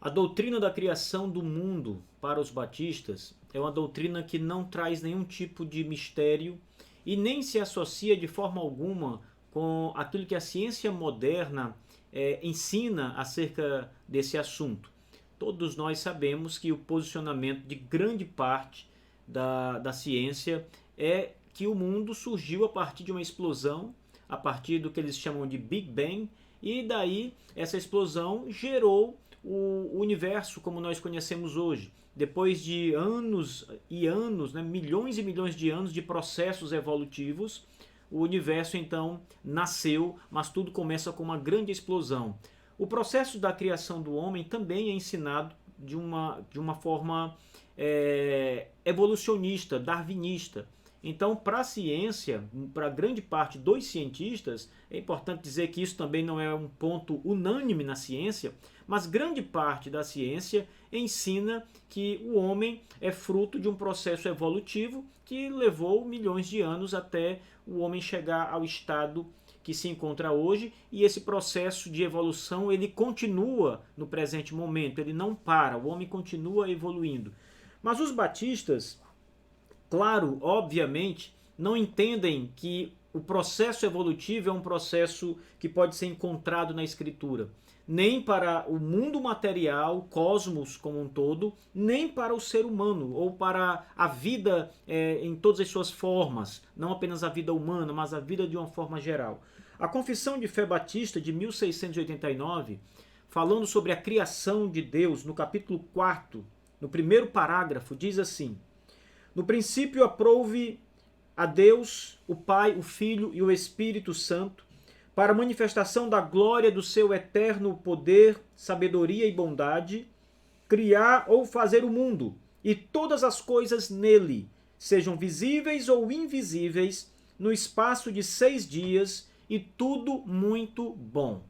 A doutrina da criação do mundo para os batistas é uma doutrina que não traz nenhum tipo de mistério e nem se associa de forma alguma com aquilo que a ciência moderna ensina acerca desse assunto. Todos nós sabemos que o posicionamento de grande parte da ciência é que o mundo surgiu a partir de uma explosão, a partir do que eles chamam de Big Bang, e daí essa explosão gerou o universo como nós conhecemos hoje. Depois de anos e anos, né, milhões e milhões de anos de processos evolutivos, o universo então nasceu, mas tudo começa com uma grande explosão. O processo da criação do homem também é ensinado de uma forma evolucionista, darwinista. Então, para a ciência, para grande parte dos cientistas, é importante dizer que isso também não é um ponto unânime na ciência, mas grande parte da ciência ensina que o homem é fruto de um processo evolutivo que levou milhões de anos até o homem chegar ao estado que se encontra hoje, e esse processo de evolução ele continua no presente momento, ele não para, o homem continua evoluindo. Mas os batistas, claro, obviamente, não entendem que o processo evolutivo é um processo que pode ser encontrado na Escritura. Nem para o mundo material, o cosmos como um todo, nem para o ser humano, ou para a vida em todas as suas formas. Não apenas a vida humana, mas a vida de uma forma geral. A Confissão de Fé Batista de 1689, falando sobre a criação de Deus, no capítulo 4, no primeiro parágrafo, diz assim: no princípio aprouve a Deus, o Pai, o Filho e o Espírito Santo, para a manifestação da glória do seu eterno poder, sabedoria e bondade, criar ou fazer o mundo e todas as coisas nele, sejam visíveis ou invisíveis, no espaço de 6 dias, e tudo muito bom.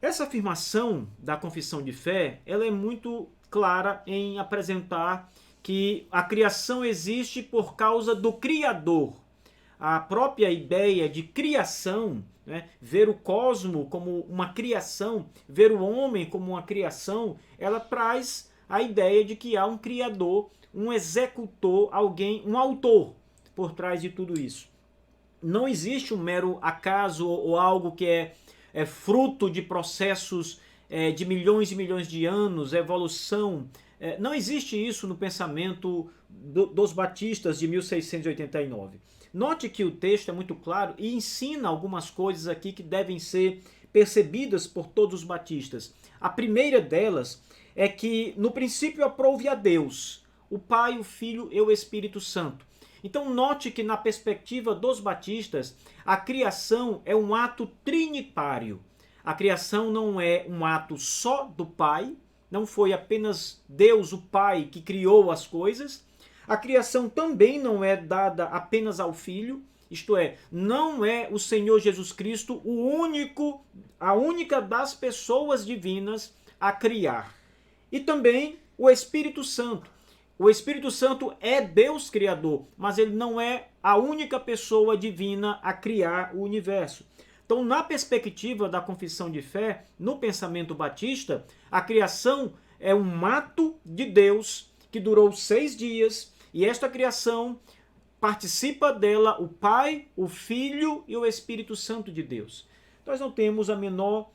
Essa afirmação da confissão de fé, ela é muito clara em apresentar que a criação existe por causa do Criador. A própria ideia de criação, né, ver o cosmo como uma criação, ver o homem como uma criação, ela traz a ideia de que há um criador, um executor, alguém, um autor por trás de tudo isso. Não existe um mero acaso ou algo que é fruto de processos de milhões e milhões de anos, evolução. Não existe isso no pensamento dos batistas de 1689. Note que o texto é muito claro e ensina algumas coisas aqui que devem ser percebidas por todos os batistas. A primeira delas é que no princípio aprouve a Deus, o Pai, o Filho e o Espírito Santo. Então note que na perspectiva dos batistas, a criação é um ato trinitário. A criação não é um ato só do Pai, não foi apenas Deus, o Pai, que criou as coisas. A criação também não é dada apenas ao Filho, isto é, não é o Senhor Jesus Cristo a única das pessoas divinas a criar. E também o Espírito Santo. O Espírito Santo é Deus Criador, mas ele não é a única pessoa divina a criar o universo. Então, na perspectiva da confissão de fé, no pensamento batista, a criação é um ato de Deus que durou 6 dias, e esta criação participa dela o Pai, o Filho e o Espírito Santo de Deus. Nós não temos a menor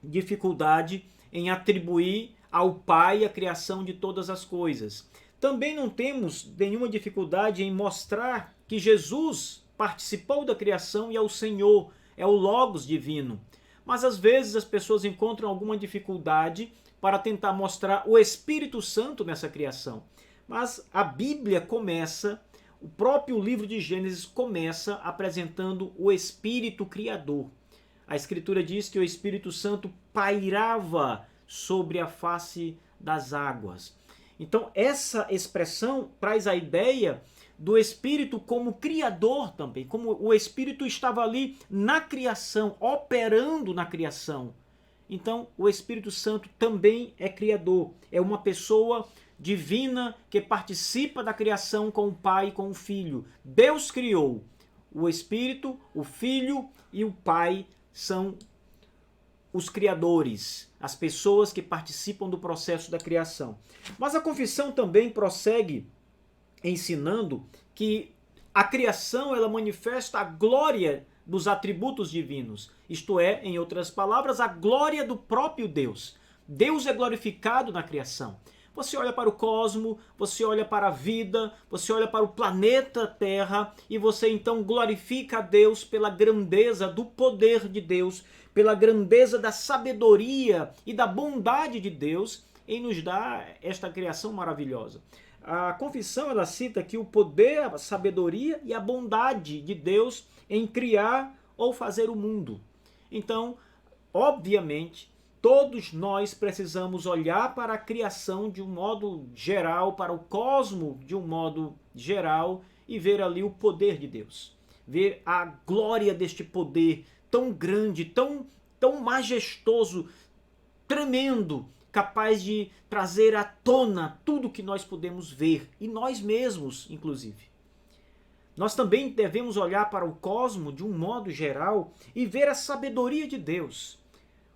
dificuldade em atribuir ao Pai a criação de todas as coisas. Também não temos nenhuma dificuldade em mostrar que Jesus participou da criação e é o Senhor, é o Logos divino. Mas às vezes as pessoas encontram alguma dificuldade para tentar mostrar o Espírito Santo nessa criação. Mas a Bíblia começa, o próprio livro de Gênesis começa apresentando o Espírito Criador. A Escritura diz que o Espírito Santo pairava sobre a face das águas. Então essa expressão traz a ideia do Espírito como criador também, como o Espírito estava ali na criação, operando na criação. Então o Espírito Santo também é criador, é uma pessoa divina que participa da criação com o Pai e com o Filho. Deus criou. O Espírito, o Filho e o Pai são os criadores, as pessoas que participam do processo da criação. Mas a confissão também prossegue ensinando que a criação ela manifesta a glória dos atributos divinos, isto é, em outras palavras, a glória do próprio Deus. Deus é glorificado na criação. Você olha para o cosmo, você olha para a vida, você olha para o planeta Terra e você então glorifica a Deus pela grandeza do poder de Deus, pela grandeza da sabedoria e da bondade de Deus em nos dar esta criação maravilhosa. A confissão ela cita que o poder, a sabedoria e a bondade de Deus em criar ou fazer o mundo. Então, obviamente, todos nós precisamos olhar para a criação de um modo geral, para o cosmo de um modo geral e ver ali o poder de Deus. Ver a glória deste poder tão grande, tão majestoso, tremendo, capaz de trazer à tona tudo que nós podemos ver, e nós mesmos, inclusive. Nós também devemos olhar para o cosmo de um modo geral e ver a sabedoria de Deus.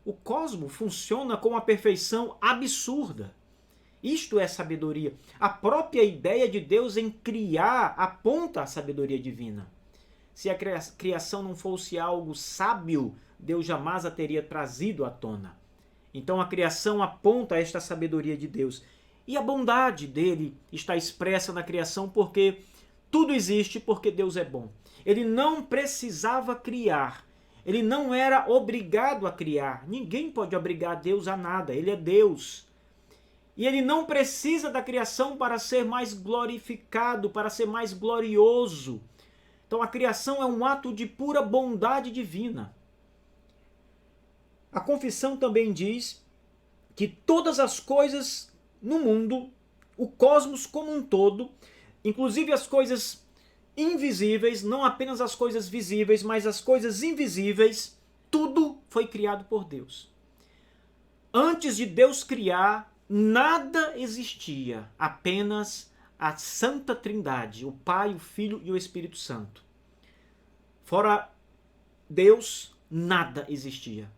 O cosmo funciona com uma perfeição absurda. Isto é sabedoria. A própria ideia de Deus em criar aponta à sabedoria divina. Se a criação não fosse algo sábio, Deus jamais a teria trazido à tona. Então a criação aponta a esta sabedoria de Deus. E a bondade dele está expressa na criação porque tudo existe porque Deus é bom. Ele não precisava criar. Ele não era obrigado a criar. Ninguém pode obrigar Deus a nada. Ele é Deus. E ele não precisa da criação para ser mais glorificado, para ser mais glorioso. Então a criação é um ato de pura bondade divina. A confissão também diz que todas as coisas no mundo, o cosmos como um todo, inclusive as coisas invisíveis, não apenas as coisas visíveis, mas as coisas invisíveis, tudo foi criado por Deus. Antes de Deus criar, nada existia, apenas a Santa Trindade, o Pai, o Filho e o Espírito Santo. Fora Deus, nada existia.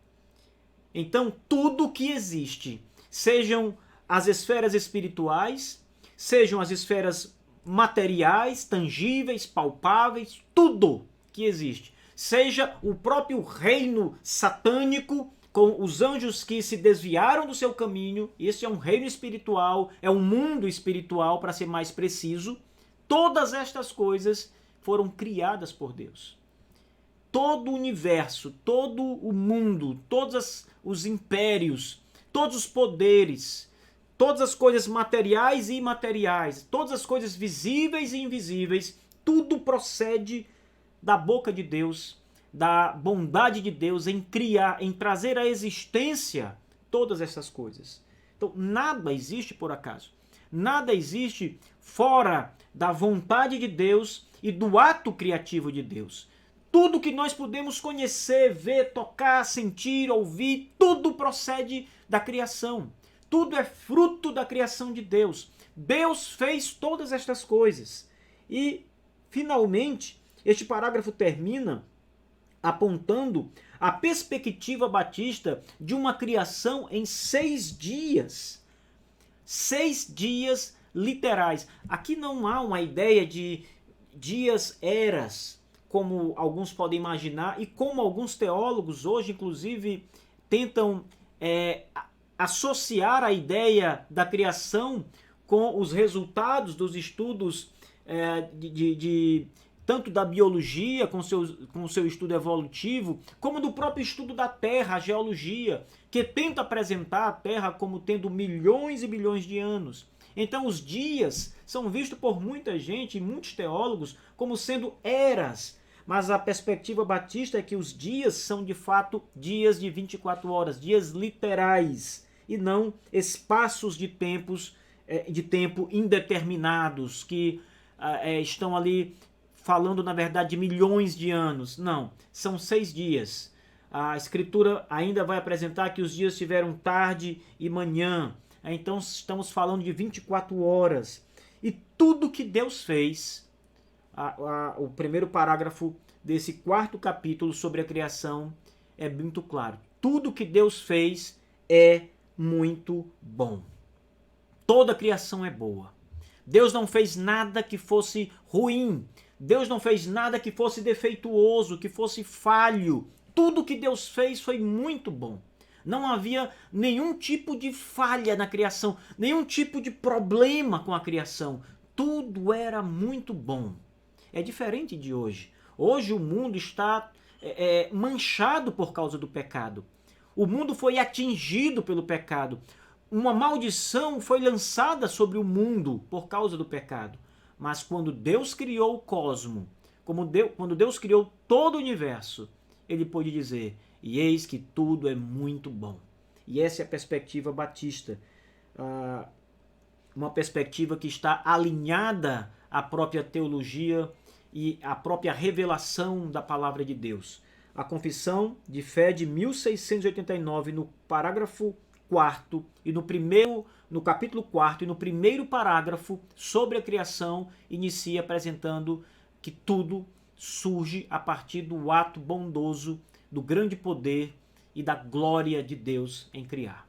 Então, tudo que existe, sejam as esferas espirituais, sejam as esferas materiais, tangíveis, palpáveis, tudo que existe, seja o próprio reino satânico, com os anjos que se desviaram do seu caminho, esse é um reino espiritual, é um mundo espiritual, para ser mais preciso, todas estas coisas foram criadas por Deus. Todo o universo, todo o mundo, todos os impérios, todos os poderes, todas as coisas materiais e imateriais, todas as coisas visíveis e invisíveis, tudo procede da boca de Deus, da bondade de Deus em criar, em trazer à existência todas essas coisas. Então, nada existe por acaso. Nada existe fora da vontade de Deus e do ato criativo de Deus. Tudo que nós podemos conhecer, ver, tocar, sentir, ouvir, tudo procede da criação. Tudo é fruto da criação de Deus. Deus fez todas estas coisas. E, finalmente, este parágrafo termina apontando a perspectiva batista de uma criação em 6 dias. 6 dias literais. Aqui não há uma ideia de dias, eras, como alguns podem imaginar, e como alguns teólogos hoje, inclusive, tentam associar a ideia da criação com os resultados dos estudos tanto da biologia, com o seu estudo evolutivo, como do próprio estudo da Terra, a geologia, que tenta apresentar a Terra como tendo milhões e milhões de anos. Então os dias são vistos por muita gente, e muitos teólogos, como sendo eras. Mas a perspectiva batista é que os dias são de fato dias de 24 horas, dias literais, e não espaços de tempo indeterminados, que estão ali falando, na verdade, de milhões de anos. Não, são 6 dias. A Escritura ainda vai apresentar que os dias tiveram tarde e manhã. Então estamos falando de 24 horas. E tudo que Deus fez, o primeiro parágrafo desse 4º capítulo sobre a criação é muito claro. tudo que Deus fez é muito bom. Toda a criação é boa. Deus não fez nada que fosse ruim. Deus não fez nada que fosse defeituoso, que fosse falho. Tudo que Deus fez foi muito bom. Não havia nenhum tipo de falha na criação, nenhum tipo de problema com a criação. Tudo era muito bom. É diferente de hoje. Hoje o mundo está manchado por causa do pecado. O mundo foi atingido pelo pecado. Uma maldição foi lançada sobre o mundo por causa do pecado. Mas quando Deus criou o cosmo, quando Deus criou todo o universo, ele pôde dizer: e eis que tudo é muito bom. E essa é a perspectiva batista. Uma perspectiva que está alinhada à própria teologia e à própria revelação da palavra de Deus. A Confissão de Fé de 1689, no parágrafo 4º e no capítulo 4º e no primeiro parágrafo sobre a criação, inicia apresentando que tudo surge a partir do ato bondoso, do grande poder e da glória de Deus em criar.